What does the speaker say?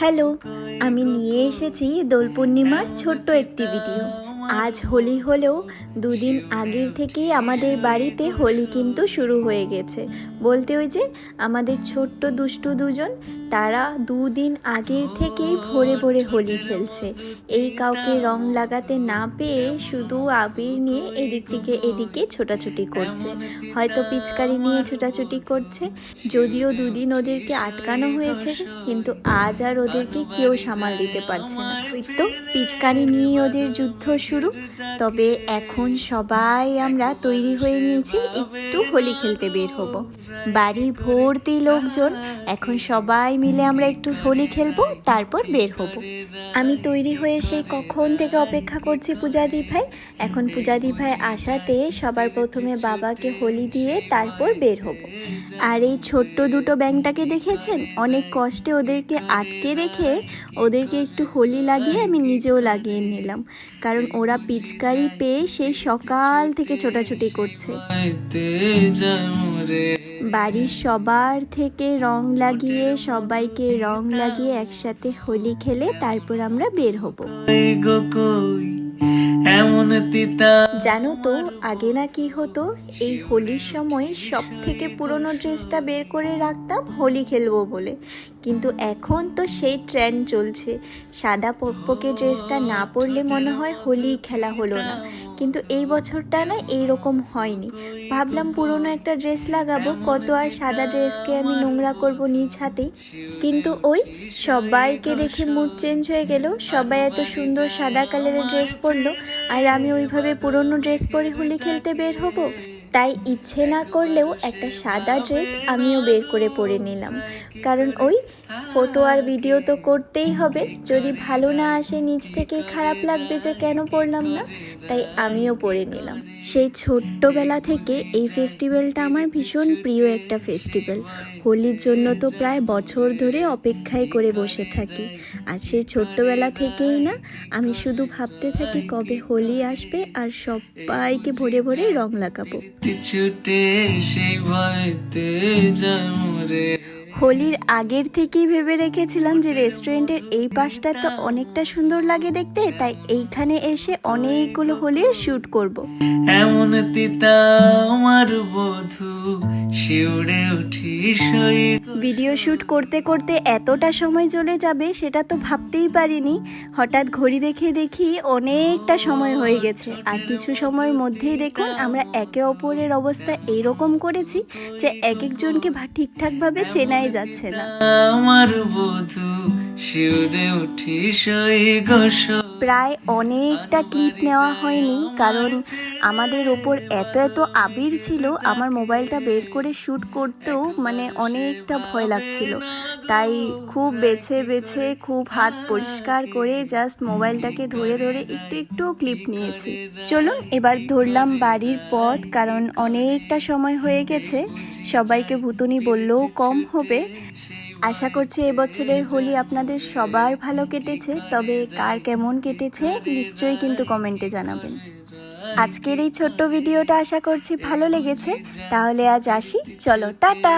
Hello, আমি নিয়ে এসেছি দোল পূর্ণিমার ছোট্ট একটি ভিডিও। আজ হোলি হলেও দুদিন আগের থেকেই আমাদের বাড়িতে হোলি কিন্তু শুরু হয়ে গেছে। বলতে ওই যে আমাদের ছোট্ট দুষ্টু দুজন, তারা দুদিন আগের থেকেই ভোরে ভোরে হোলি খেলছে। এই কাউকে রং লাগাতে না পেয়ে শুধু আবির নিয়ে এদিক থেকে এদিকে ছোটাছুটি করছে, হয়তো পিচকারি নিয়ে ছোটাছুটি করছে। যদিও দুদিন ওদেরকে আটকানো হয়েছে, কিন্তু আজ আর ওদেরকে কেউ সামাল দিতে পারছে না। ওই তো পিচকারি নিয়ে ওদের যুদ্ধ শুরু। তবে এখন সবাই আমরা তৈরি হয়ে নিয়েছি, একটু হোলি খেলতে বের হব। বাড়ি ভর্তি লোকজন, এখন সবাই মিলে আমরা একটু হোলি খেলবো, তারপর বের হব। আমি তৈরি হয়ে সেই কখন থেকে অপেক্ষা করছি পূজাদি ভাই। এখন পূজাদি ভাই আসাতে সবার প্রথমে বাবাকে হোলি দিয়ে তারপর বের হব। আর এই ছোট্ট দুটো ব্যাঙটাকে দেখেছেন, অনেক কষ্টে ওদেরকে আটকে রেখে ওদেরকে একটু হোলি লাগিয়ে আমি নিজেও লাগিয়ে নিলাম, কারণ ওরা পিচকারি পেয়ে সেই সকাল থেকে ছোটাছুটি করছে। বাড়ির সবার থেকে রং লাগিয়ে সবাইকে রং লাগিয়ে একসাথে হোলি খেলে তারপর আমরা বের হব। জানো তো আগে না কি হতো, এই হোলির সময় সব থেকে পুরনো ড্রেসটা বের করে রাখতাম হোলি খেলবো বলে। কিন্তু এখন তো সেই ট্রেন্ড চলছে, সাদা পকপকে ড্রেসটা না পরলে মনে হয় হোলি খেলা হলো না। কিন্তু এই বছরটা না এইরকম হয়নি। ভাবলাম পুরনো একটা ড্রেস লাগাবো, কত আর সাদা ড্রেসকে আমি নোংরা করব নিজ হাতেই। কিন্তু ওই সবাইকে দেখে মুড চেঞ্জ হয়ে গেল, সবাই এত সুন্দর সাদা কালারের ড্রেস পরলো, আর আমি ওইভাবে পুরনো ড্রেস পরে হোলি খেলতে বের হব। তাই ইচ্ছে না করলেও একটা সাদা ড্রেস আমিও বের করে পরে নিলাম, কারণ ওই ফটো আর ভিডিও তো করতেই হবে। যদি ভালো না আসে নিজ থেকেই খারাপ লাগবে যে কেন পরলাম না, তাই আমিও পরে নিলাম। সেই ছোট্টবেলা থেকে এই ফেস্টিভ্যালটা আমার ভীষণ প্রিয় একটা ফেস্টিভ্যাল। হোলির জন্য তো প্রায় বছর ধরে অপেক্ষাই করে বসে থাকি। আর সেই ছোট্টবেলা থেকেই না আমি শুধু ভাবতে থাকি কবে হোলি আসবে আর সবাইকে ভরে ভরে রং লাগাবো। হোলির আগের থেকেই ভেবে রেখেছিলাম যে রেস্টুরেন্টের এই পাশটা তো অনেকটা সুন্দর লাগে দেখতে, তাই এইখানে এসে অনেকগুলো হোলির শ্যুট করব। এমন তিতা আমার বধূ শিউরে উঠি সই। ভিডিও শ্যুট করতে করতে এতটা সময় চলে যাবে সেটা তো ভাবতেই পারিনি। হঠাৎ ঘড়ি দেখে দেখি অনেকটা সময় হয়ে গেছে, আর কিছু সময়ের মধ্যেই দেখুন আমরা একে অপরের অবস্থা এইরকম করেছি যে এক একজনকে ঠিকঠাকভাবে চেনাই যাচ্ছে না। আমার বধূ শিউরে উঠি সই গোস। প্রায় অনেকটা ক্লিপ নেওয়া হয়নি, কারণ আমাদের ওপর এত এত আবির ছিল, আমার মোবাইলটা বের করে শ্যুট করতেও অনেকটা ভয় লাগছিল। তাই খুব বেছে বেছে খুব হাত পরিষ্কার করে জাস্ট মোবাইলটাকে ধরে ধরে একটু একটু ক্লিপ নিয়েছি। চলুন এবার ধরলাম বাড়ির পথ, কারণ অনেকটা সময় হয়ে গেছে, সবাইকে ভুতুনি বললেও কম হবে। আশা করছি এবছরের হোলি আপনাদের সবার ভালো কেটেছে, তবে কার কেমন কেটেছে নিশ্চয়ই কিন্তু কমেন্টে জানাবেন। আজকের এই ছোট্ট ভিডিওটা আশা করছি ভালো লেগেছে। তাহলে আজ আসি, চলো টাটা।